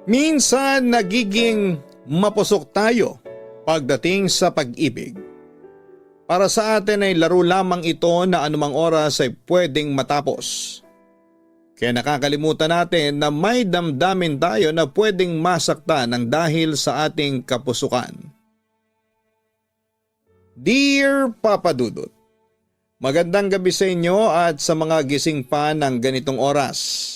Minsan nagiging mapusok tayo pagdating sa pag-ibig. Para sa atin ay laro lamang ito na anumang oras ay pwedeng matapos. Kaya nakakalimutan natin na may damdamin tayo na pwedeng masaktan ng dahil sa ating kapusukan. Dear Papa Dudut, magandang gabi sa inyo at sa mga gising pa ng ganitong oras.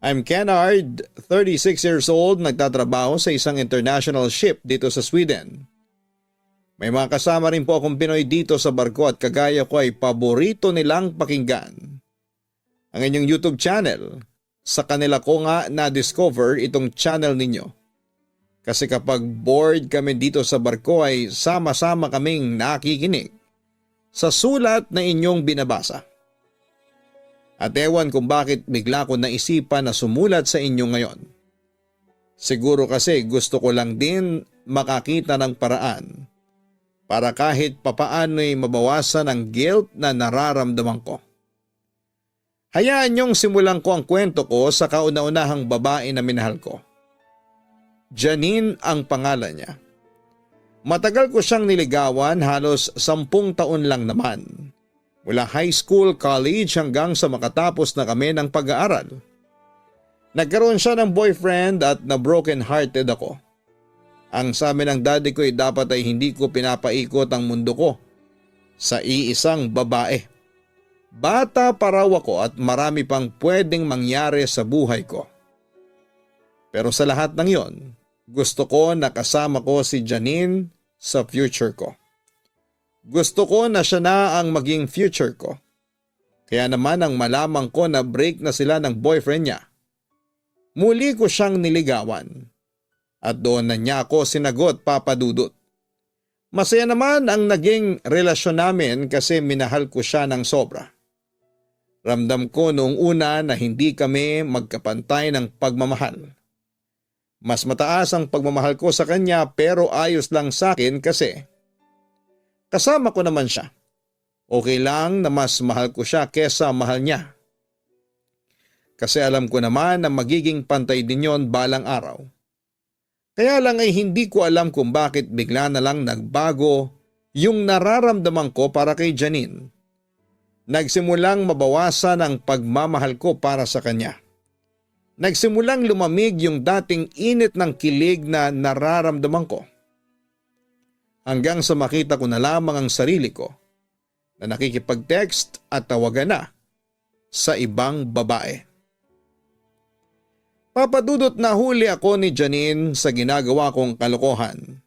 I'm Kennard, 36 years old, nagtatrabaho sa isang international ship dito sa Sweden. May mga kasama rin po akong Pinoy dito sa barko at kagaya ko ay paborito nilang pakinggan ang inyong YouTube channel. Sa kanila ko nga na-discover itong channel ninyo. Kasi kapag bored kami dito sa barko ay sama-sama kaming nakikinig sa sulat na inyong binabasa. At ewan kung bakit bigla ko naisipan na sumulat sa inyo ngayon. Siguro kasi gusto ko lang din makakita ng paraan para kahit papaano'y mabawasan ang guilt na nararamdaman ko. Hayaan niyong simulan ko ang kwento ko sa kauna-unahang babae na minahal ko. Janine ang pangalan niya. Matagal ko siyang niligawan, halos 10 taon lang naman. Mula high school, college hanggang sa makatapos na kami ng pag-aaral. Nagkaroon siya ng boyfriend at na broken hearted ako. Ang sabi ng daddy ko ay dapat ay hindi ko pinapaikot ang mundo ko sa iisang babae. Bata pa raw ako at marami pang pwedeng mangyari sa buhay ko. Pero sa lahat ng yon, gusto ko na kasama ko si Janine sa future ko. Gusto ko na siya na ang maging future ko. Kaya naman ang malamang ko na break na sila ng boyfriend niya, muli ko siyang niligawan. At doon na niya ako sinagot, Papa Dudut. Masaya naman ang naging relasyon namin kasi minahal ko siya ng sobra. Ramdam ko noong una na hindi kami magkapantay ng pagmamahal. Mas mataas ang pagmamahal ko sa kanya pero ayos lang sa akin kasi kasama ko naman siya. Okay lang na mas mahal ko siya kesa mahal niya. Kasi alam ko naman na magiging pantay din yon balang araw. Kaya lang ay hindi ko alam kung bakit bigla na lang nagbago yung nararamdaman ko para kay Janine. Nagsimulang mabawasan ang pagmamahal ko para sa kanya. Nagsimulang lumamig yung dating init ng kilig na nararamdaman ko. Hanggang sa makita ko na lamang ang sarili ko na nakikipag-text at tawagan na sa ibang babae. Papadudot na huli ako ni Janine sa ginagawa kong kalokohan.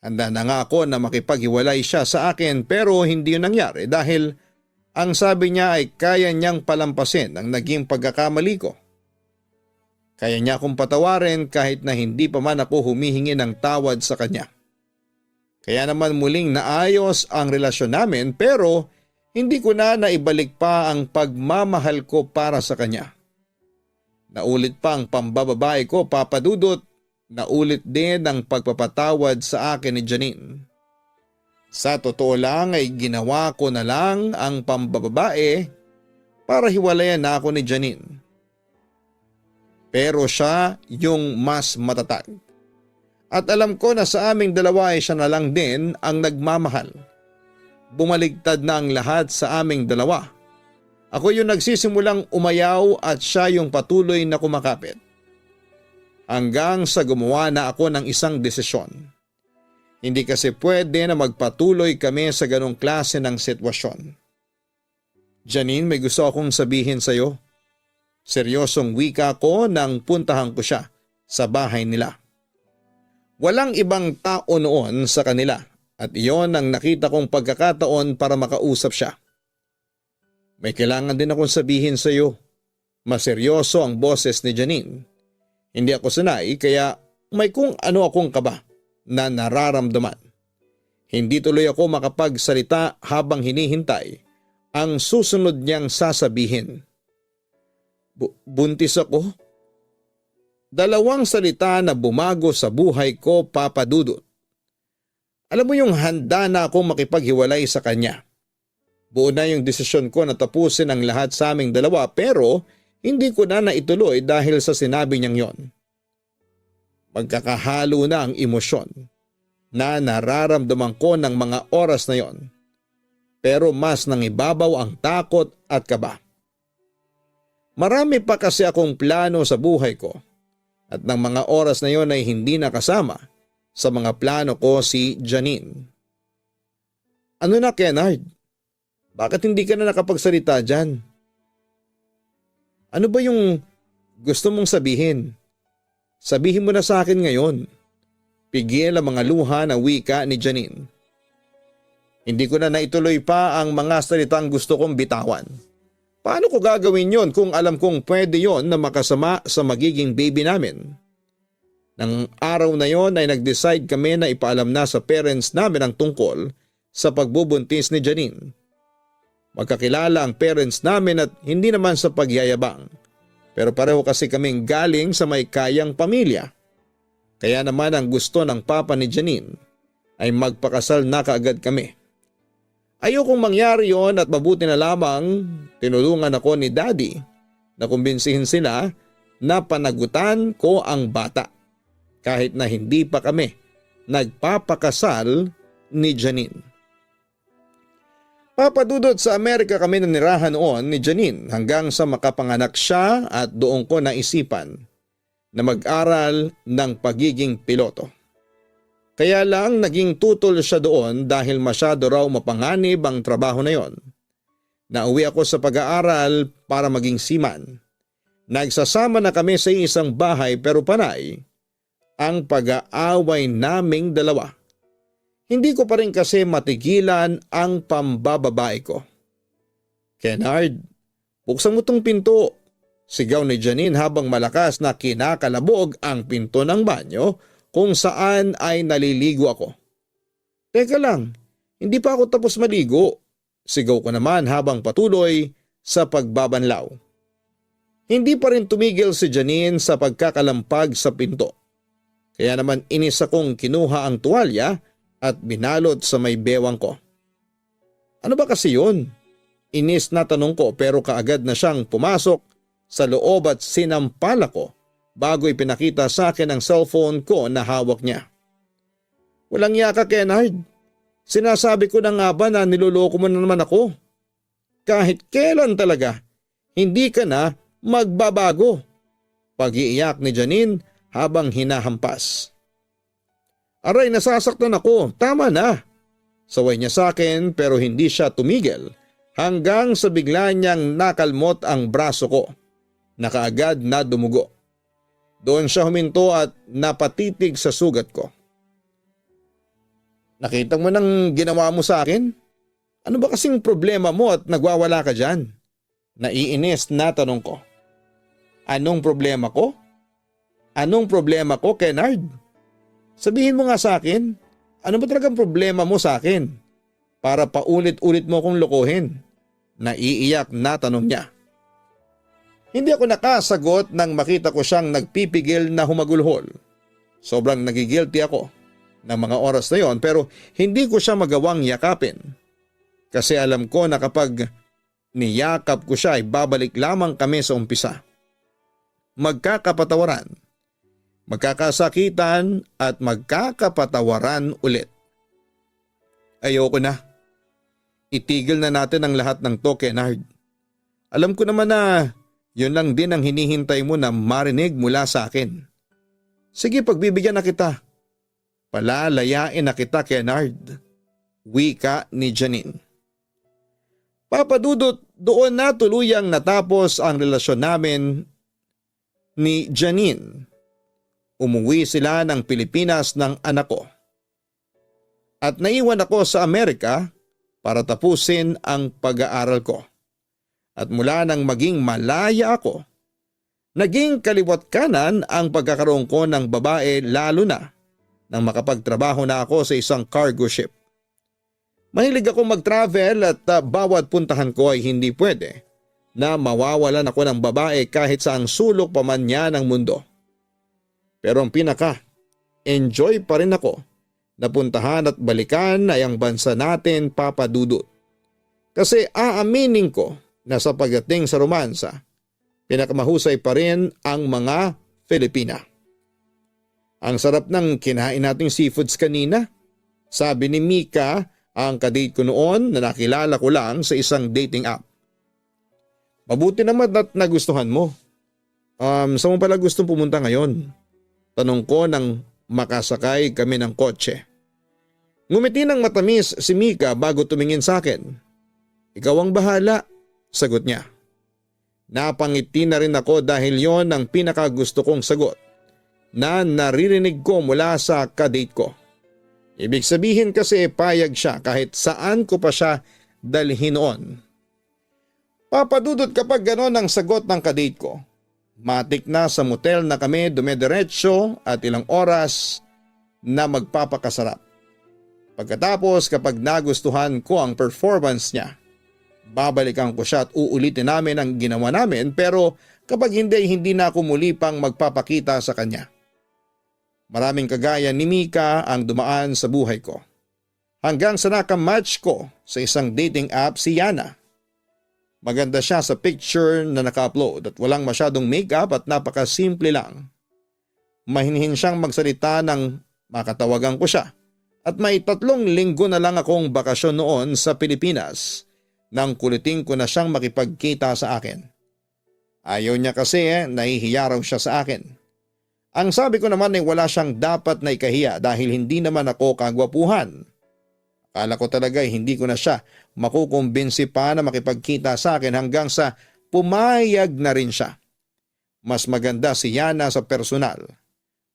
Handa na nga ako na makipaghiwalay siya sa akin pero hindi yun nangyari dahil ang sabi niya ay kaya niyang palampasin ang naging pagkakamali ko. Kaya niya akong patawarin kahit na hindi pa man ako humihingi ng tawad sa kanya. Kaya naman muling naayos ang relasyon namin pero hindi ko na naibalik pa ang pagmamahal ko para sa kanya. Naulit pa ang pambababae ko, Papa Dudut. Naulit din ang pagpapatawad sa akin ni Janine. Sa totoo lang ay ginawa ko na lang ang pambababae para hiwalayan na ako ni Janine. Pero siya yung mas matatag. At alam ko na sa aming dalawa ay siya na lang din ang nagmamahal. Bumaligtad na ang lahat sa aming dalawa. Ako yung nagsisimulang umayaw at siya yung patuloy na kumakapit. Hanggang sa gumawa na ako ng isang desisyon. Hindi kasi pwede na magpatuloy kami sa ganong klase ng sitwasyon. Janine, may gusto akong sabihin sa iyo. Seryosong wika ko nang puntahan ko siya sa bahay nila. Walang ibang tao noon sa kanila at iyon ang nakita kong pagkakataon para makausap siya. May kailangan din akong sabihin sa iyo. Maseryoso ang boses ni Janine. Hindi ako sanay kaya may kung ano akong kaba na nararamdaman. Hindi tuloy ako makapagsalita habang hinihintay ang susunod niyang sasabihin. Buntis ako? Dalawang salita na bumago sa buhay ko, Papa Dudut. Alam mo yung handa na akong makipaghiwalay sa kanya. Buo na yung desisyon ko na tapusin ang lahat sa aming dalawa pero hindi ko na naituloy dahil sa sinabi niyang yon. Pagkakahalo na ang emosyon na nararamdaman ko ng mga oras na yon. Pero mas nangibabaw ang takot at kaba. Marami pa kasi akong plano sa buhay ko at ng mga oras na yon ay hindi nakasama sa mga plano ko si Janine. Ano na, Kennard? Bakit hindi ka na nakapagsalita dyan? Ano ba yung gusto mong sabihin? Sabihin mo na sa akin ngayon. Pigil ang mga luha na wika ni Janine. Hindi ko na naituloy pa ang mga salitang gusto kong bitawan. Paano ko gagawin yon kung alam kong pwede yon na makasama sa magiging baby namin? Nang araw na yon ay nag-decide kami na ipaalam na sa parents namin ang tungkol sa pagbubuntis ni Janine. Magkakilala ang parents namin at hindi naman sa pagyayabang. Pero pareho kasi kaming galing sa may kayang pamilya. Kaya naman ang gusto ng papa ni Janine ay magpakasal na kaagad kami. Ayokong mangyari yon at mabuti na lamang tinulungan ako ni Daddy na kumbinsihin sila na panagutan ko ang bata kahit na hindi pa kami nagpapakasal ni Janine. Papadudot sa Amerika kami nanirahan noon ni Janine hanggang sa makapanganak siya at doon ko naisipan na mag-aral ng pagiging piloto. Kaya lang naging tutol siya doon dahil masyado raw mapanganib ang trabaho na yon. Nauwi ako sa pag-aaral para maging seaman. Nagsasama na kami sa isang bahay pero panay ang pag-aaway naming dalawa. Hindi ko pa rin kasi matigilan ang pambababae ko. Kennard, buksan mo tong pinto. Sigaw ni Janine habang malakas na kinakalabog ang pinto ng banyo kung saan ay naliligo ako. Teka lang, hindi pa ako tapos maligo. Sigaw ko naman habang patuloy sa pagbabanlaw. Hindi pa rin tumigil si Janine sa pagkakalampag sa pinto. Kaya naman inis akong kinuha ang tuwalya at binalot sa may bewang ko. Ano ba kasi yun? Inis na tanong ko pero kaagad na siyang pumasok sa loob at sinampal ako bago ipinakita sa akin ang cellphone ko na hawak niya. Walang yaka, Kennard. Sinasabi ko na nga ba na niloloko mo na naman ako? Kahit kailan talaga, hindi ka na magbabago. Pag-iiyak ni Janine habang hinahampas. Aray, nasasaktan ako. Tama na. Saway niya sa akin pero hindi siya tumigil hanggang sa bigla niyang nakalmot ang braso ko na kaagad na dumugo. Doon siya huminto at napatitig sa sugat ko. Nakita mo nang ginawa mo sa akin? Ano ba kasing problema mo at nagwawala ka dyan? Naiinis na tanong ko. Anong problema ko? Anong problema ko, Kennard? Sabihin mo nga sa akin, ano ba talagang problema mo sa akin? Para paulit-ulit mo kong lokohin. Naiiyak na tanong niya. Hindi ako nakasagot nang makita ko siyang nagpipigil na humagulhol. Sobrang nagigilty ako ng mga oras na yon pero hindi ko siya magawang yakapin. Kasi alam ko na kapag niyakap ko siya ay babalik lamang kami sa umpisa. Magkakapatawaran, magkakasakitan at magkakapatawaran ulit. Ayoko na. Itigil na natin ang lahat ng to, Kennard. Alam ko naman na yun lang din ang hinihintay mo na marinig mula sa akin. Sige, pagbibigyan na kita. Palalayain na kita, Kennard. Wika ni Janine. Papadudot, doon na tuluyang natapos ang relasyon namin ni Janine. Umuwi sila ng Pilipinas ng anak ko. At naiwan ako sa Amerika para tapusin ang pag-aaral ko. At mula nang maging malaya ako, naging kaliwat kanan ang pagkakaroon ko ng babae lalo na nang makapagtrabaho na ako sa isang cargo ship. Mahilig ako mag-travel at bawat puntahan ko ay hindi pwede na mawawalan ako ng babae kahit saang sulok pa man niya ng mundo. Pero ang enjoy pa rin ako na puntahan at balikan ay ang bansa natin, Papa Dudut. Kasi aaminin ko na sa pagdating sa romansa, pinakamahusay pa rin ang mga Filipina. Ang sarap ng kinain nating seafoods kanina. Sabi ni Mika, ang kadate ko noon na nakilala ko lang sa isang dating app. Mabuti naman at nagustuhan mo. Saan mo pala gustong pumunta ngayon? Tanong ko nang makasakay kami ng kotse. Ngumiti ng matamis si Mika bago tumingin sa akin. Ikaw ang bahala, sagot niya. Napangiti na rin ako dahil yon ang pinakagusto kong sagot na naririnig ko mula sa kadate ko. Ibig sabihin kasi payag siya kahit saan ko pa siya dalhin noon. Papadudot kapag ganon ang sagot ng kadate ko. Matik na sa motel na kami dumediretso at ilang oras na magpapakasarap. Pagkatapos kapag nagustuhan ko ang performance niya, babalikan ko siya at uulitin namin ang ginawa namin pero kapag hindi na ako muli pang magpapakita sa kanya. Maraming kagaya ni Mika ang dumaan sa buhay ko. Hanggang sa nakamatch ko sa isang dating app si Yana. Maganda siya sa picture na naka-upload at walang masyadong makeup at napakasimple lang. Mahinhin siyang magsalita nang makatawagan ko siya. At may 3 linggo na lang akong bakasyon noon sa Pilipinas nang kulitin ko na siyang makipagkita sa akin. Ayaw niya kasi nahihiya raw siya sa akin. Ang sabi ko naman ay wala siyang dapat na ikahiya dahil hindi naman ako kagwapuhan. Akala ko talaga hindi ko na siya makukumbinsi pa na makipagkita sa akin hanggang sa pumayag na rin siya. Mas maganda si Yana sa personal,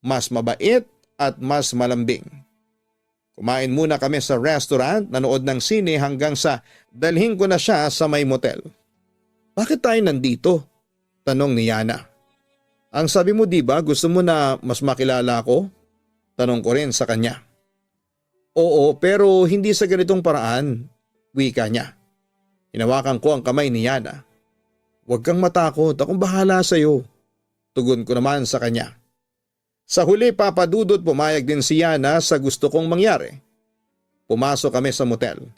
mas mabait at mas malambing. Kumain muna kami sa restaurant, nanood ng sine hanggang sa dalhin ko na siya sa may motel. Bakit tayo nandito? Tanong ni Yana. Ang sabi mo diba gusto mo na mas makilala ako? Tanong ko rin sa kanya. Oo pero hindi sa ganitong paraan, wika niya. Hinawakan ko ang kamay ni Yana. Huwag kang matakot, akong bahala sa iyo. Tugon ko naman sa kanya. Sa huli papadudot pumayag din si Yana sa gusto kong mangyari. Pumasok kami sa motel.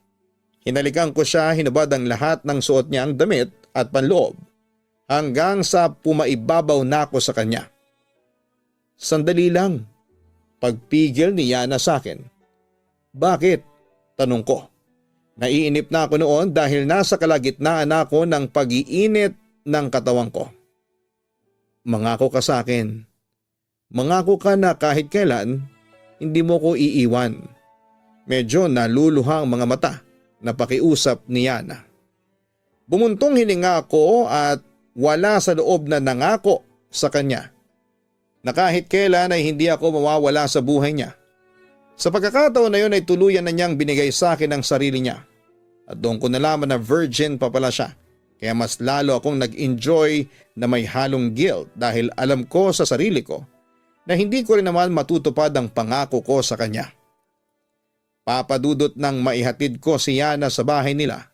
Hinalikan ko siya, hinubad ang lahat ng suot niya ang damit at panloob hanggang sa pumaibabaw na ako sa kanya. Sandali lang. Pagpigil ni Yana sa akin. Bakit? Tanong ko. Naiinip na ako noon dahil nasa kalagitnaan ako ng pag-iinit ng katawan ko. Mangako ka sa akin. Mangako ka na kahit kailan, hindi mo ko iiwan. Medyo naluluha ang mga mata na pakiusap ni Yana. Bumuntong hininga ako at wala sa loob na nangako sa kanya na kahit kailan ay hindi ako mawawala sa buhay niya. Sa pagkakataon na yun ay tuluyan na niyang binigay sa akin ang sarili niya at doon ko nalaman na virgin pa pala siya. Kaya mas lalo akong nag-enjoy na may halong guilt dahil alam ko sa sarili ko na hindi ko rin naman matutupad ang pangako ko sa kanya. Papadudot nang maihatid ko si Yana sa bahay nila.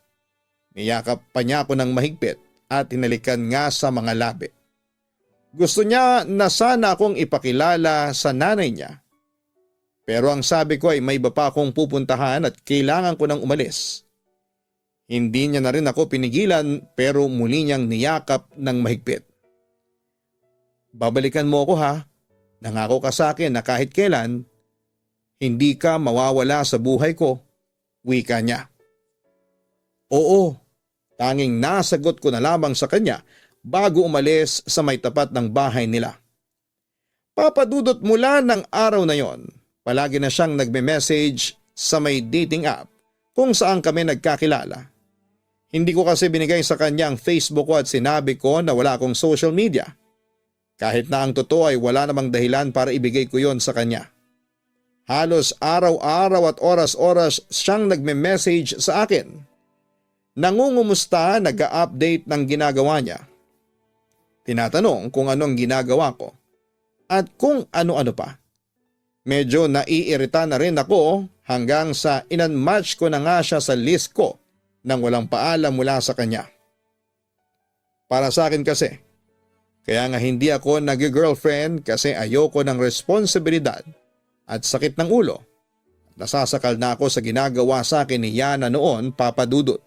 Niyakap pa niya ako ng mahigpit at hinalikan nga sa mga labi. Gusto niya na sana akong ipakilala sa nanay niya. Pero ang sabi ko ay may iba pa akong pupuntahan at kailangan ko nang umalis. Hindi niya na rin ako pinigilan pero muli niyang niyakap ng mahigpit. Babalikan mo ako ha. Nangako ka sa akin na kahit kailan, hindi ka mawawala sa buhay ko, wika niya. Oo, tanging nasagot ko na lamang sa kanya bago umalis sa may tapat ng bahay nila. Papadudot mula ng araw na yon, palagi na siyang nagme-message sa may dating app kung saan kami nagkakilala. Hindi ko kasi binigay sa kanya ang Facebook ko at sinabi ko na wala akong social media. Kahit na ang totoo ay wala namang dahilan para ibigay ko yon sa kanya. Halos araw-araw at oras-oras siyang nagme-message sa akin. Nangungumusta, nag-a-update ng ginagawa niya. Tinatanong kung anong ginagawa ko at kung ano-ano pa. Medyo naiirita na rin ako hanggang sa in-unmatch ko na nga siya sa list ko nang walang paalam mula sa kanya. Para sa akin kasi, kaya nga hindi ako nag-girlfriend kasi ayoko ng responsibilidad at sakit ng ulo. Nasasakal na ako sa ginagawa sa akin ni Yana noon, papadudot.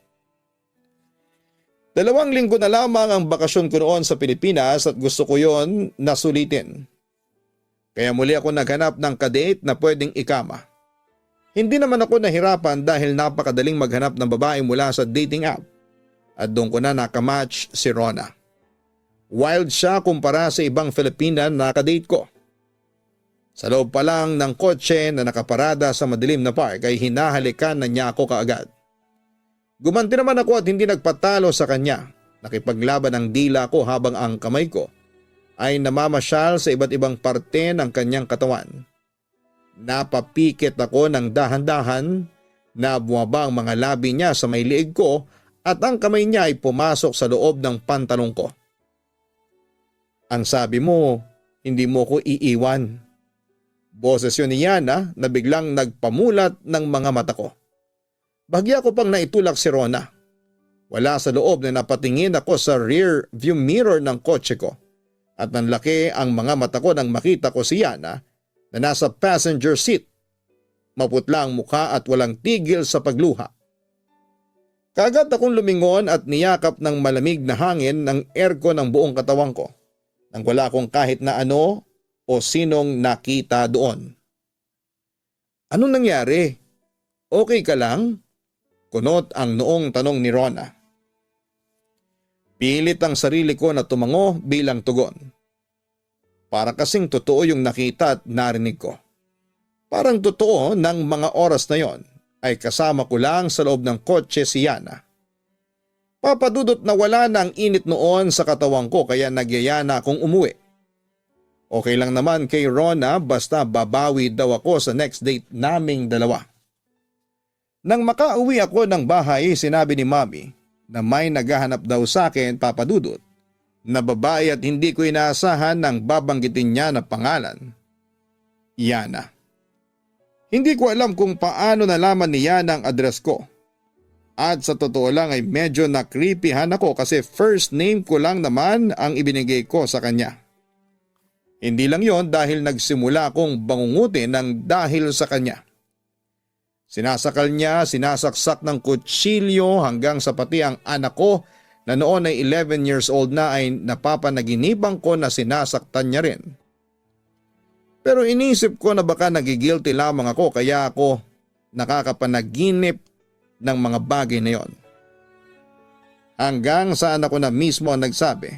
2 linggo na lamang ang bakasyon ko noon sa Pilipinas at gusto ko yon na sulitin. Kaya muli ako naghanap ng kadate na pwedeng ikama. Hindi naman ako nahirapan dahil napakadaling maghanap ng babae mula sa dating app at doon ko na nakamatch si Rona. Wild siya kumpara sa ibang Filipina na nakadate ko. Sa loob pa lang ng kotse na nakaparada sa madilim na park ay hinahalikan na niya ako kaagad. Gumanti naman ako at hindi nagpatalo sa kanya. Nakipaglaban ang dila ko habang ang kamay ko ay namamasyal sa iba't ibang parte ng kanyang katawan. Napapikit ako ng dahan-dahan na bumaba ang mga labi niya sa may liig ko at ang kamay niya ay pumasok sa loob ng pantalong ko. Ang sabi mo, hindi mo ko iiwan. Boses yun ni Yana na biglang nagpamulat ng mga mata ko. Bahagya ko pang naitulak si Rona. Wala sa loob na napatingin ako sa rear view mirror ng kotse ko. At nanlaki ang mga mata ko nang makita ko si Yana na nasa passenger seat. Maputla ang mukha at walang tigil sa pagluha. Kaagad akong lumingon at niyakap ng malamig na hangin ng aircon ng buong katawan ko. Nang wala akong kahit na ano o sinong nakita doon. Anong nangyari? Okay ka lang? Kunot ang noong tanong ni Rona. Pilit ang sarili ko na tumango bilang tugon. Para kasing totoo yung nakita at narinig ko. Parang totoo ng mga oras na yon ay kasama ko lang sa loob ng kotse si Yana. Papadudot na wala na ang init noon sa katawan ko kaya nagyaya na akong umuwi. Okay lang naman kay Rona basta babawi daw ako sa next date naming dalawa. Nang makauwi ako ng bahay, sinabi ni Mami na may naghahanap daw sa akin, Papadudot, na babae at hindi ko inaasahan nang babanggitin niya na pangalan. Yana. Hindi ko alam kung paano nalaman ni Yana ang address ko. At sa totoo lang ay medyo na-creepyhan ako kasi first name ko lang naman ang ibinigay ko sa kanya. Hindi lang yon dahil nagsimula akong bangungutin ng dahil sa kanya. Sinasakal niya, sinasaksak ng kutsilyo hanggang sa pati ang anak ko na noon ay 11 years old na ay napapanaginipan ko na sinasaktan niya rin. Pero inisip ko na baka nagigilty lamang ako kaya ako nakakapanaginip ng mga bagay na yon. Hanggang sa anak ko na mismo ang nagsabi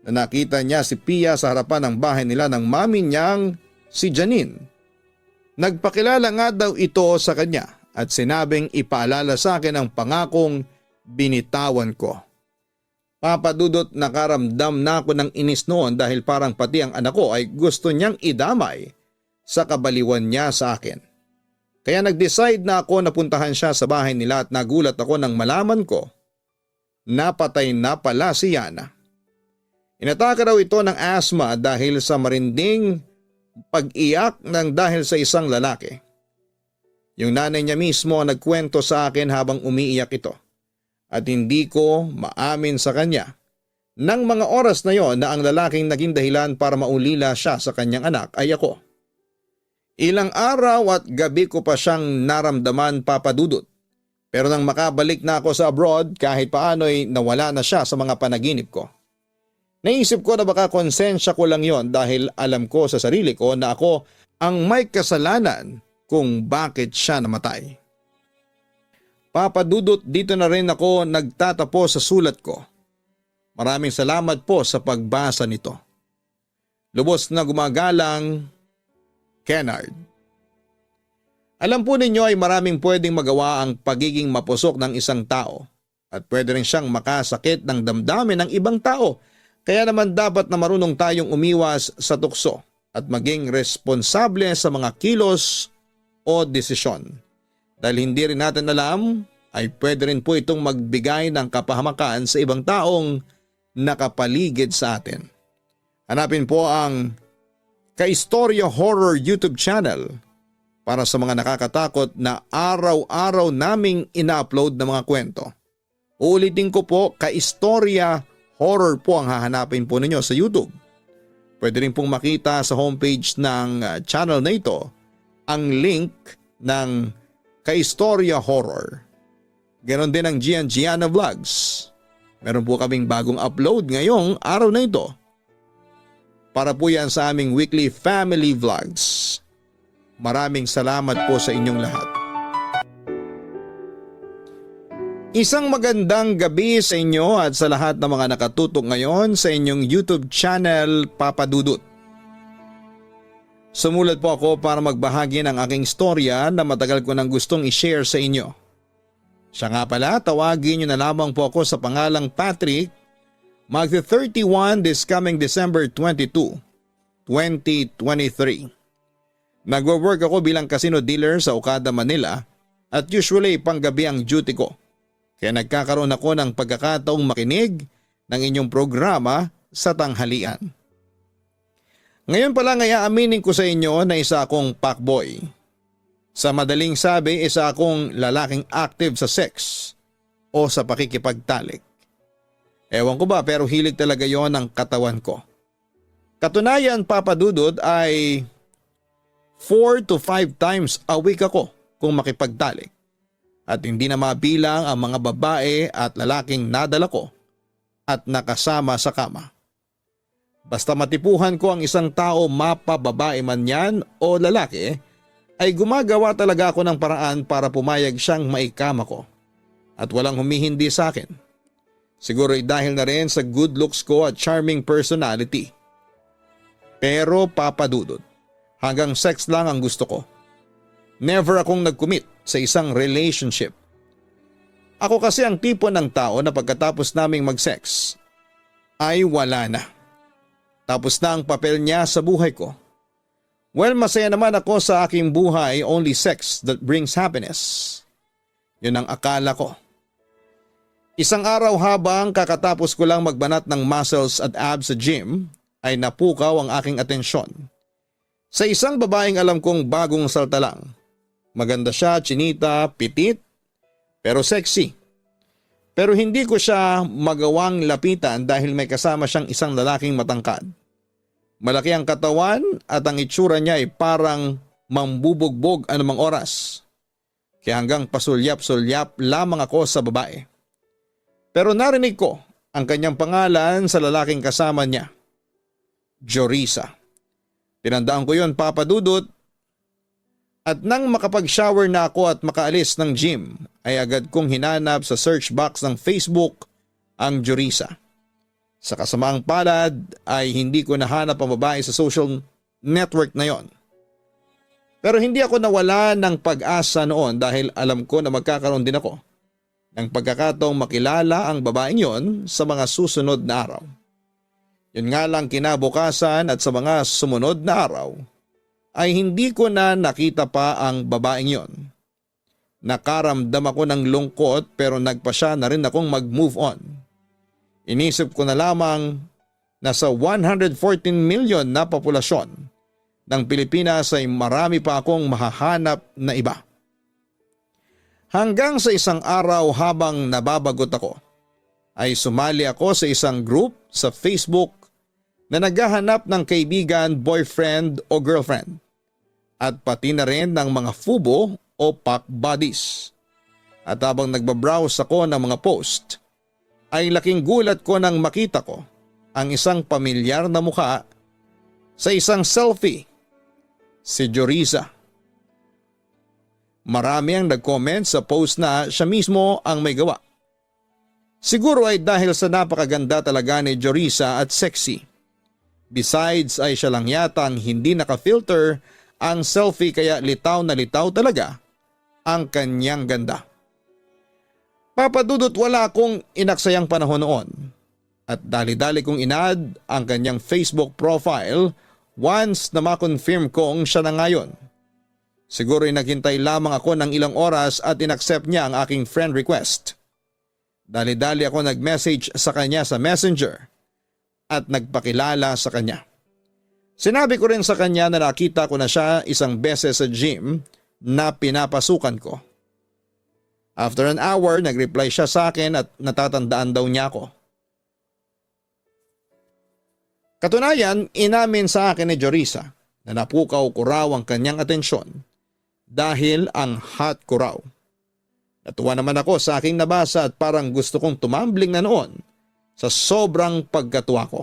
na nakita niya si Pia sa harapan ng bahay nila ng mami niyang si Janine. Nagpakilala nga daw ito sa kanya at sinabing ipaalala sa akin ang pangakong binitawan ko. Papadudot nakaramdam na ako ng inis noon dahil parang pati ang anak ko ay gusto niyang idamay sa kabaliwan niya sa akin. Kaya nag-decide na ako na puntahan siya sa bahay nila at nagulat ako nang malaman ko napatay na pala si Yana. Inatake raw ito ng asthma dahil sa marinding pag-iyak ng dahil sa isang lalaki. Yung nanay niya mismo ang nagkwento sa akin habang umiiyak ito at hindi ko maamin sa kanya nang mga oras na yon na ang lalaking naging dahilan para maulila siya sa kanyang anak ay ako. Ilang araw at gabi ko pa siyang naramdaman, Papadudot, pero nang makabalik na ako sa abroad kahit paano ay nawala na siya sa mga panaginip ko. Naisip ko na baka konsensya ko lang yon dahil alam ko sa sarili ko na ako ang may kasalanan kung bakit siya namatay. Papadudot, dito na rin ako nagtatapos sa sulat ko. Maraming salamat po sa pagbasa nito. Lubos na gumagalang, Kennard. Alam po ninyo ay maraming pwedeng magawa ang pagiging mapusok ng isang tao at pwede rin siyang makasakit ng damdamin ng ibang tao. Kaya naman dapat na marunong tayong umiwas sa tukso at maging responsable sa mga kilos o desisyon. Dahil hindi rin natin alam ay pwede rin po itong magbigay ng kapahamakan sa ibang taong nakapaligid sa atin. Hanapin po ang Kaistorya Horror YouTube channel para sa mga nakakatakot na araw-araw naming ina-upload na mga kwento. Uulitin ko po, Kaistorya Horror po ang hahanapin po ninyo sa YouTube. Pwede rin pong makita sa homepage ng channel na ito ang link ng Kaistorya Horror. Ganon din ang Gianna Vlogs. Meron po kaming bagong upload ngayong araw na ito. para po yan sa aming weekly family vlogs. Maraming salamat po sa inyong lahat. Isang magandang gabi sa inyo at sa lahat ng mga nakatutok ngayon sa inyong YouTube channel Papa Dudut. Sumulat po ako para magbahagi ng aking storya na matagal ko nang gustong i-share sa inyo. Siya nga pala, tawagin niyo na lamang po ako sa pangalang Patrick. Magti-31 this coming December 22, 2023. Nagwo-work ako bilang casino dealer sa Okada, Manila at usually panggabi ang duty ko. Kaya nagkakaroon ako ng pagkakataong makinig ng inyong programa sa tanghalian. Ngayon pala aminin ko sa inyo na isa akong fuckboy. Sa madaling sabi, isa akong lalaking active sa sex o sa pakikipagtalik. Ewan ko ba pero hilig talaga yon ng katawan ko. Katunayan, Papa Dudut, ay 4 to 5 times a week ako kung makipagtalik. At hindi na mabilang ang mga babae at lalaking nadala ko at nakasama sa kama. Basta matipuhan ko ang isang tao, mapababae man yan o lalaki, ay gumagawa talaga ako ng paraan para pumayag siyang maikama ko. At walang humihindi sa akin. Siguro dahil na rin sa good looks ko at charming personality. Pero Papa Dudut, hanggang sex lang ang gusto ko. Never akong nag-commit sa isang relationship. Ako kasi ang tipo ng tao na pagkatapos naming mag-sex ay wala na. Tapos na ang papel niya sa buhay ko. Well, masaya naman ako sa aking buhay, only sex that brings happiness. Yun ang akala ko. Isang araw habang kakatapos ko lang magbanat ng muscles at abs sa gym ay napukaw ang aking atensyon sa isang babaeng alam kong bagong salta lang. Maganda siya, chinita, pitit, pero sexy. Pero hindi ko siya magawang lapitan dahil may kasama siyang isang lalaking matangkad. Malaki ang katawan at ang itsura niya ay parang mambubugbog anumang oras. Kaya hanggang pasulyap-sulyap lamang ako sa babae. Pero narinig ko ang kanyang pangalan sa lalaking kasama niya. Jorisa. Tinandaan ko yon, Papa Dudut. At nang makapag-shower na ako at makaalis ng gym, ay agad kong hinanap sa search box ng Facebook ang Jorisa. Sa kasamaang palad ay hindi ko nahanap ang babae sa social network na yon. Pero hindi ako nawala ng pag-asa noon dahil alam ko na magkakaroon din ako ng pagkakataong makilala ang babaeng yon sa mga susunod na araw. Yun nga lang, kinabukasan at sa mga sumunod na araw ay hindi ko na nakita pa ang babaeng yon. Nakaramdam ako ng lungkot pero nagpasya na rin akong mag-move on. Inisip ko na lamang na sa 114 million na populasyon ng Pilipinas ay marami pa akong mahahanap na iba. Hanggang sa isang araw habang nababagot ako, ay sumali ako sa isang group sa Facebook na naghahanap ng kaibigan, boyfriend o girlfriend at pati na rin ng mga fubo o fuck buddies. At habang nagbabrowse ako ng mga post, ay laking gulat ko nang makita ko ang isang pamilyar na mukha sa isang selfie, si Jorisa. Marami ang nag-comment sa post na siya mismo ang may gawa. Siguro ay dahil sa napakaganda talaga ni Jorisa at sexy. Besides ay siya lang yata ang hindi naka-filter ang selfie kaya litaw na litaw talaga ang kanyang ganda. Papa Dudut, wala akong inaksayang panahon noon at dali-dali kong inad ang kanyang Facebook profile once na makonfirm kong siya na ngayon. Siguro ay naghintay lamang ako ng ilang oras at inaccept niya ang aking friend request. Dali-dali ako nag-message sa kanya sa Messenger at nagpakilala sa kanya. Sinabi ko rin sa kanya na nakita ko na siya isang beses sa gym na pinapasukan ko. After an hour, nag-reply siya sa akin at natatandaan daw niya ako. Katunayan, inamin sa akin ni Jorisa na napukaw ko raw ang kanyang atensyon dahil ang hot ko raw. Natuwa naman ako sa aking nabasa at parang gusto kong tumambling na noon sa sobrang pagkatuwa ko.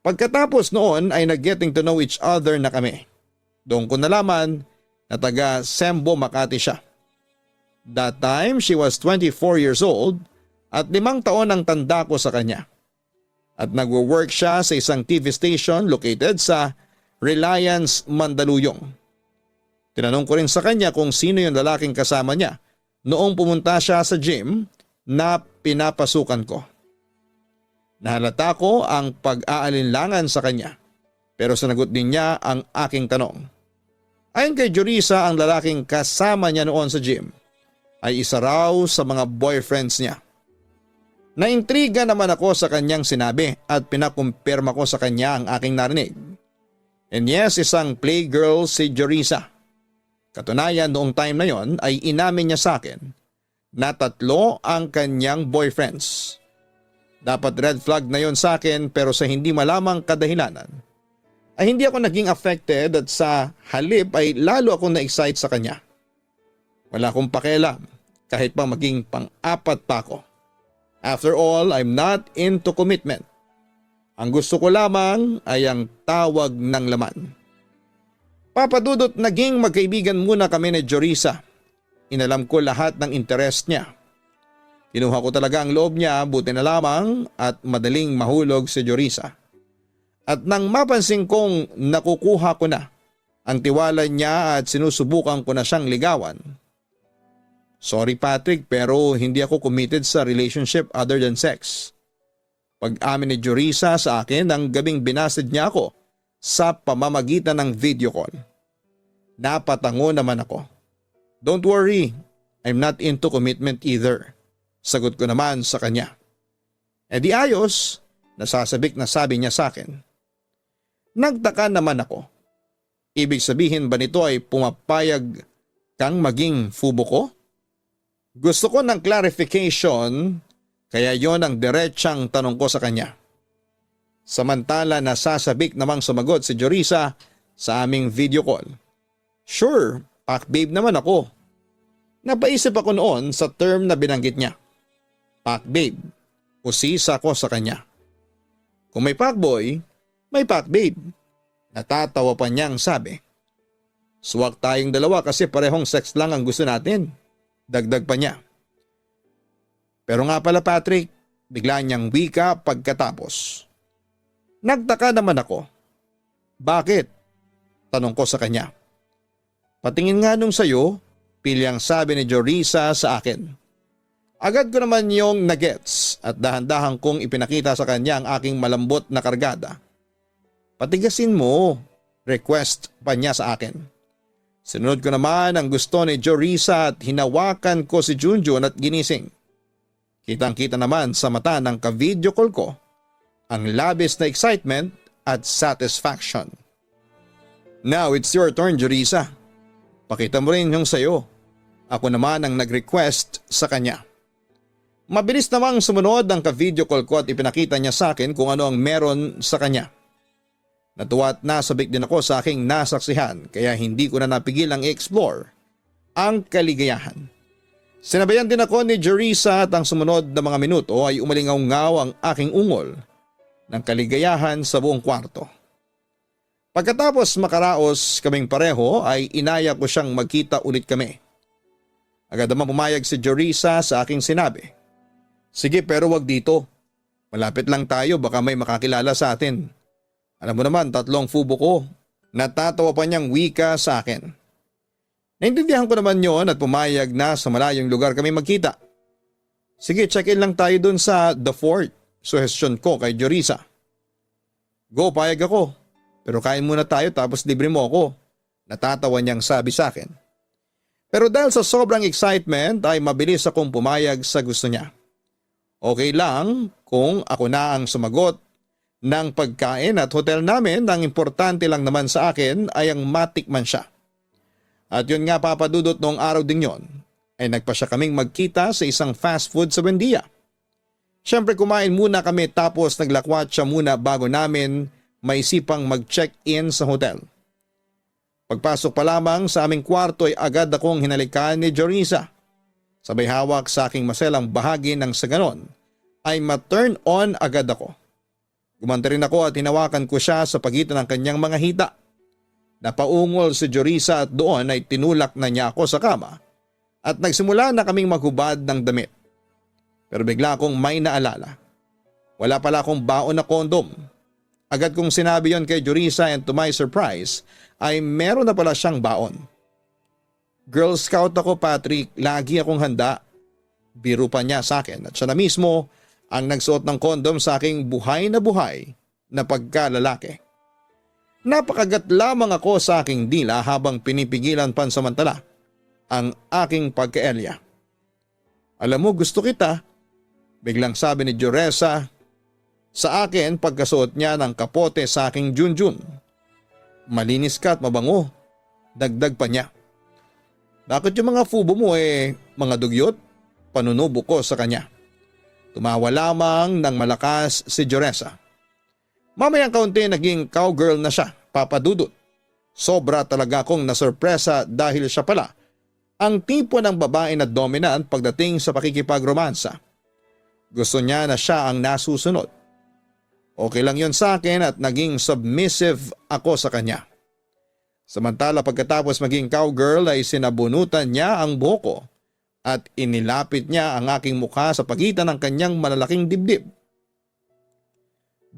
Pagkatapos noon ay nag-getting to know each other na kami. Doon ko nalaman na taga Sembo, Makati siya. That time she was 24 years old at 5 taon ang tanda ko sa kanya. At nagwo-work siya sa isang TV station located sa Reliance, Mandaluyong. Tinanong ko rin sa kanya kung sino yung lalaking kasama niya noong pumunta siya sa gym na pinapasukan ko. Nahalata ko ang pag-aalinlangan sa kanya pero sinagot din niya ang aking tanong. Ayon kay Jorisa, ang lalaking kasama niya noon sa gym ay isa raw sa mga boyfriends niya. Naintriga naman ako sa kanyang sinabi at pinakumpirma ko sa kanya ang aking narinig. And yes, isang playgirl si Jorisa. Katunayan noong time na yon ay inamin niya sa akin na 3 ang kanyang boyfriends. Dapat red flag na yon sa akin pero sa hindi malamang kadahilanan ay hindi ako naging affected at sa halip ay lalo akong na-excite sa kanya. Wala akong pakialam kahit pa maging pang-4 pa ako. After all, I'm not into commitment. Ang gusto ko lamang ay ang tawag ng laman. Papadudot, naging magkaibigan muna kami ni Jorisa. Inalam ko lahat ng interest niya. Kinuha ko talaga ang loob niya, buti na lamang at madaling mahulog si Jorisa. At nang mapansin kong nakukuha ko na ang tiwala niya at sinusubukan ko na siyang ligawan. Sorry Patrick, pero hindi ako committed sa relationship other than sex. Pag-amin ni Jorisa sa akin ang gabing binasid niya ako sa pamamagitan ng video call. Napatango naman ako. Don't worry, I'm not into commitment either. Sagot ko naman sa kanya. E di ayos, nasasabik na sabi niya sa akin. Nagtaka naman ako. Ibig sabihin ba nito ay pumapayag kang maging fubo ko? Gusto ko ng clarification kaya yon ang diretsang tanong ko sa kanya. Samantala nasasabik namang sumagot si Jorisa sa aming video call. Sure, pack babe naman ako. Napaisip ako noon sa term na binanggit niya. Pack babe, usisa ko sa kanya. Kung may pack boy, may pack babe. Natatawa pa niyang sabi. Suwak tayong dalawa kasi parehong sex lang ang gusto natin. Dagdag pa niya. Pero nga pala Patrick, bigla niyang wika pagkatapos. Nagtaka naman ako. Bakit? Tanong ko sa kanya. Patingin nga nung sayo, pilyang sabi ni Jorisa sa akin. Agad ko naman yung nagets at dahan-dahan kong ipinakita sa kanya ang aking malambot na kargada. Patigasin mo, request pa niya sa akin. Sinunod ko naman ang gusto ni Jorisa at hinawakan ko si Junjun at ginising. Kitang-kita naman sa mata ng ka-video call ko ang labis na excitement at satisfaction. Now it's your turn, Jorisa. Pakita mo rin yung sayo. Ako naman ang nag-request sa kanya. Mabilis namang sumunod ang ka-video call ko at ipinakita niya sa akin kung ano ang meron sa kanya. Natuwa at nasabik din ako sa aking nasaksihan kaya hindi ko na napigil ang i-explore ang kaligayahan. Sinabayan din ako ni Jorisa at ang sumunod na mga minuto ay umalingaw-ngaw ang aking ungol ng kaligayahan sa buong kwarto. Pagkatapos makaraos kaming pareho ay inaya ko siyang magkita ulit kami. Agad naman pumayag si Jorisa sa aking sinabi. Sige pero wag dito. Malapit lang tayo baka may makakilala sa atin. Alam mo naman 3 fubo ko. Natatawa pa niyang wika sa akin. Naintindihan ko naman yon at pumayag na sa malayong lugar kami magkita. Sige, check-in lang tayo dun sa The Fort. Suhestyon ko kay Jorisa. Go, payag ako. Pero kain muna tayo tapos libre mo ako. Natatawa niyang sabi sa akin. Pero dahil sa sobrang excitement ay mabilis akong pumayag sa gusto niya. Okay lang kung ako na ang sumagot ng pagkain at hotel namin, ang importante lang naman sa akin ay ang matikman siya. At yun nga papadudot noong araw ding yon, ay nagpa siya kaming magkita sa isang fast food sa Buendia. Siyempre kumain muna kami tapos naglakwat siya muna bago namin maisipang mag-check-in sa hotel. Pagpasok pa lamang sa aming kwarto ay agad akong hinalikan ni Jorisa. Sabay hawak sa aking maselang bahagi ng sa ganon ay ma-turn on agad ako. Gumanta rin ako at hinawakan ko siya sa pagitan ng kanyang mga hita. Napaungol si Jorisa at doon ay tinulak na niya ako sa kama at nagsimula na kaming maghubad ng damit. Pero bigla akong may naalala. Wala pala akong baon na kondom. Agad kong sinabi yon kay Jorisa and to my surprise ay meron na pala siyang baon. Girl Scout ako, Patrick, lagi akong handa. Biro pa niya sa akin at siya na mismo ang nagsuot ng kondom sa aking buhay na pagkalalaki. Napakagat lamang ako sa aking dila habang pinipigilan pansamantala ang aking pagkaelya. Alam mo, gusto kita, biglang sabi ni Joresa sa akin pagkasuot niya ng kapote sa aking junjun. Malinis ka at mabango, dagdag pa niya. Bakit yung mga fubo mo mga dugyot? Panunubo ko sa kanya. Tumawa lamang ng malakas si Joresa. Mamayang kaunti naging cowgirl na siya, Papa Dudut. Sobra talaga akong nasurpresa dahil siya pala ang tipo ng babae na dominant pagdating sa pakikipag-romansa. Gusto niya na siya ang nasusunod. Okay lang yon sa akin at naging submissive ako sa kanya. Samantala pagkatapos maging cowgirl ay sinabunutan niya ang buhok ko at inilapit niya ang aking mukha sa pagitan ng kanyang malalaking dibdib.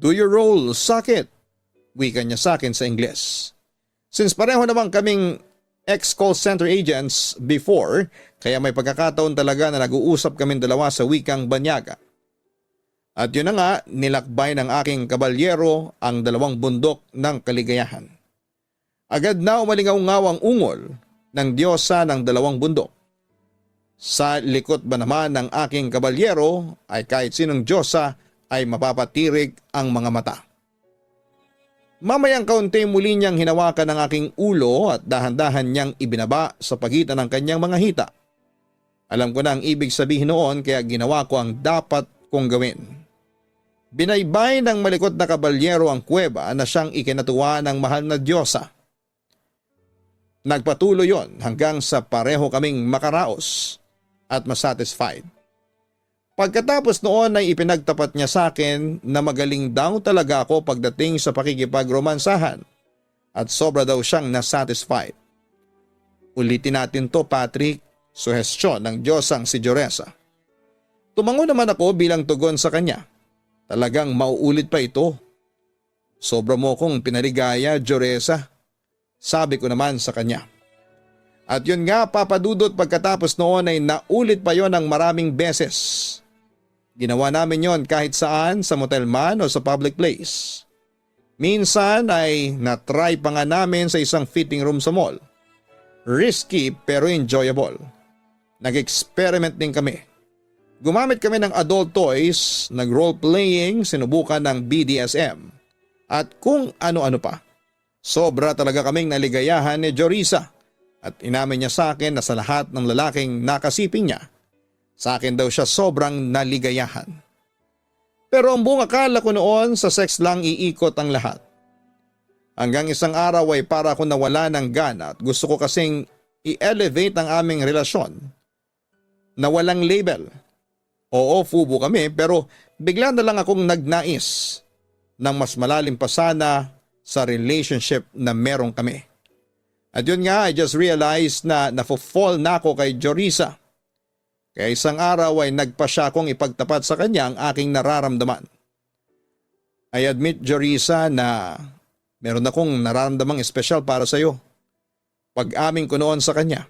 Do your role, suck it, wika niya sa akin sa Ingles. Since pareho naman kaming ex-call center agents before, kaya may pagkakataon talaga na nag-uusap kaming dalawa sa wikang banyaga. At yun na nga, nilakbay ng aking kabalyero ang dalawang bundok ng kaligayahan. Agad na umalingaw-ngaw ang ungol ng diyosa ng dalawang bundok. Sa likod ba naman ng aking kabalyero ay kahit sinong diyosa ay mapapatirig ang mga mata. Mamayang kaunti muli niyang hinawakan ang aking ulo at dahan-dahan niyang ibinaba sa pagitan ng kanyang mga hita. Alam ko na ang ibig sabihin noon kaya ginawa ko ang dapat kong gawin. Binaybay ng malikot na kabalyero ang kuweba na siyang ikinatuwa ng mahal na diyosa. Nagpatuloy yon hanggang sa pareho kaming makaraos at masatisfied. Pagkatapos noon ay ipinagtapat niya sa akin na magaling daw talaga ako pagdating sa pakikipag-romansahan at sobra daw siyang nasatisfied. Ulitin natin to, Patrick, suhestyon ng Diyosang si Joresa. Tumango naman ako bilang tugon sa kanya. Talagang mauulit pa ito. Sobra mo kong pinaligaya, Joresa, sabi ko naman sa kanya. At yun nga, Papa Dudut, pagkatapos noon ay naulit pa yon ng maraming beses. Ginawa namin yon kahit saan, sa motel man o sa public place. Minsan ay natry pa nga namin sa isang fitting room sa mall. Risky pero enjoyable. Nag-experiment din kami. Gumamit kami ng adult toys, nag-role-playing, sinubukan ng BDSM, at kung ano-ano pa. Sobra talaga kaming naligayahan ni Jorisa. At inamin niya sa akin na sa lahat ng lalaking nakasiping niya, sa akin daw siya sobrang naligayahan. Pero ang buong akala ko noon sa sex lang iikot ang lahat. Hanggang isang araw ay para ako nawala ng gana at gusto ko kasing i-elevate ang aming relasyon na walang label. Oo, fubo kami pero bigla na lang akong nagnais ng mas malalim pa sana sa relationship na meron kami. At yun nga, I just realized na nafo-fall na ako kay Jorisa. Kaya isang araw ay nagpa siya akong ipagtapat sa kanya ang aking nararamdaman. I admit, Jorisa, na meron akong nararamdamang espesyal para sa iyo. Pag-amin ko noon sa kanya.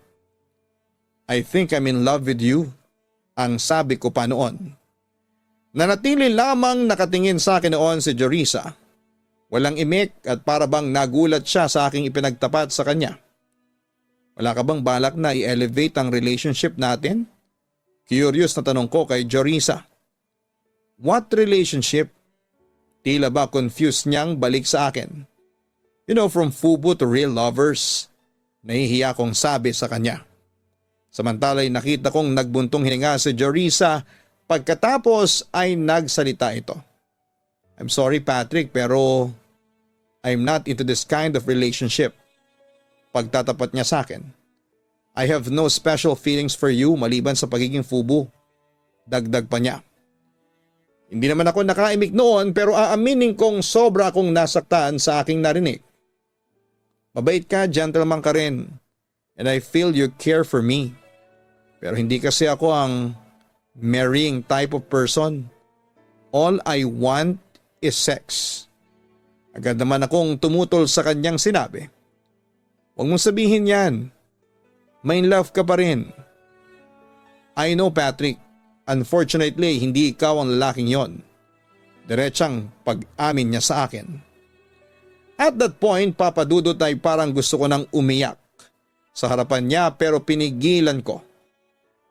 I think I'm in love with you, ang sabi ko pa noon. Nanatili lamang nakatingin sa akin noon si Jorisa. Walang imik at para bang nagulat siya sa aking ipinagtapat sa kanya. Wala ka bang balak na i-elevate ang relationship natin? Curious na tanong ko kay Jorisa. What relationship? Tila ba confused niyang balik sa akin. You know, from fubo to real lovers. Nahihiya kong sabi sa kanya. Samantala'y nakita kong nagbuntong hininga si Jorisa pagkatapos ay nagsalita ito. I'm sorry, Patrick, pero I'm not into this kind of relationship. Pagtatapat niya sa akin. I have no special feelings for you maliban sa pagiging fubo. Dagdag pa niya. Hindi naman ako nakaimik noon pero aaminin kong sobra akong nasaktan sa aking narinig. Mabait ka, gentleman ka rin. And I feel you care for me. Pero hindi kasi ako ang marrying type of person. All I want is sex. Agad naman akong tumutol sa kanyang sinabi. Huwag mong sabihin yan. May love ka pa rin. I know, Patrick. Unfortunately, hindi ikaw ang lalaking yon. Diretsang pag-amin niya sa akin. At that point, Papa Dudut, ay parang gusto ko nang umiyak sa harapan niya pero pinigilan ko.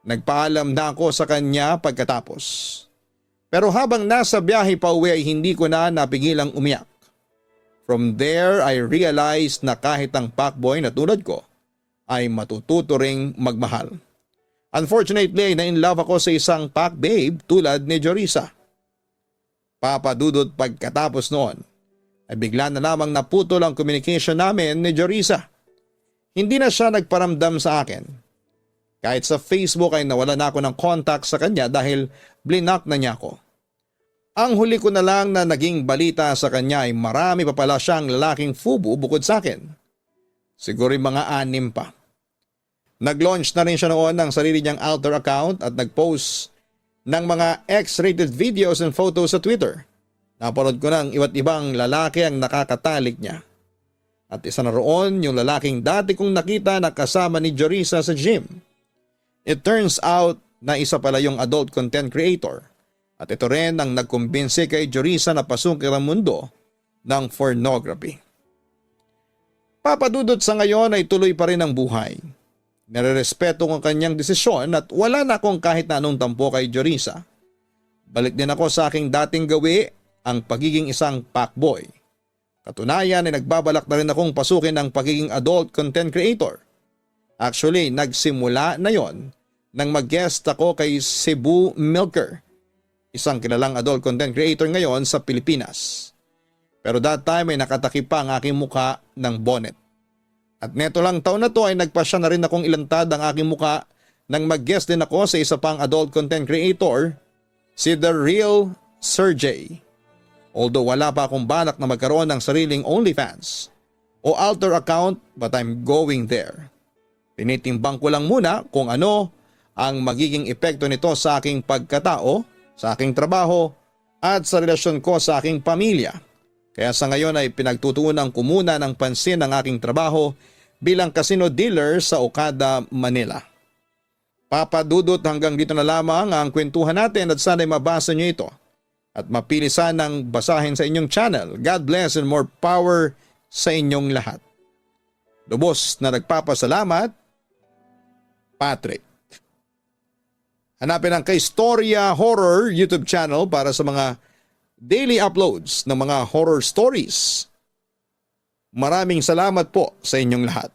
Nagpaalam na ako sa kanya pagkatapos. Pero habang nasa biyahe pa uwi ay hindi ko na napigilang umiyak. From there I realized na kahit ang fuckboy na tulad ko ay matututo ring magmahal. Unfortunately, na-in-love ako sa isang pack babe tulad ni Jorisa. Papa Dudut, pagkatapos noon ay bigla na lamang naputol ang communication namin ni Jorisa. Hindi na siya nagparamdam sa akin. Kahit sa Facebook ay nawala na ako ng contact sa kanya dahil blinak na niya ako. Ang huli ko na lang na naging balita sa kanya ay marami pa pala siyang lalaking fubu bukod sa akin. Siguro mga 6 pa. Nag-launch na rin siya noon ng sarili niyang alter account at nag-post ng mga X-rated videos and photos sa Twitter. Napanood ko ng iba't ibang lalaki ang nakakatalik niya. At isa na roon yung lalaking dati kong nakita na kasama ni Jorisa sa gym. It turns out na isa pala yung adult content creator. At ito rin ang nagkumbinsi kay Jorisa na pasukin ang mundo ng pornography. Papadudot sa ngayon ay tuloy pa rin ang buhay. Nare-respeto ko ang kanyang desisyon at wala na akong kahit na anong tampo kay Jorisa. Balik din ako sa aking dating gawi, ang pagiging isang fuckboy. Katunayan ay nagbabalak na rin akong pasukin ang pagiging adult content creator. Actually, nagsimula na yon nang mag-guest ako kay Cebu Milker, isang kilalang adult content creator ngayon sa Pilipinas. Pero that time ay nakatakip pa ang aking mukha ng bonnet. At neto lang taon na to ay nagpasya na rin akong ilantad ang aking muka nang mag-guest din ako sa isa pang adult content creator, si The Real Sergey. Although wala pa akong balak na magkaroon ng sariling OnlyFans o alter account, but I'm going there. Tinitimbang ko lang muna kung ano ang magiging epekto nito sa aking pagkatao, sa aking trabaho at sa relasyon ko sa aking pamilya. Kaya sa ngayon ay pinagtutuunan ko muna ng pansin ang aking trabaho bilang casino dealer sa Okada, Manila. Papa Dudut, hanggang dito na lamang ang kwentuhan natin at sana'y mabasa nyo ito at mapili sanang basahin sa inyong channel. God bless and more power sa inyong lahat. Lubos na nagpapasalamat, Patrick. Hanapin ang Kaistorya Horror YouTube channel para sa mga daily uploads ng mga horror stories. Maraming salamat po sa inyong lahat.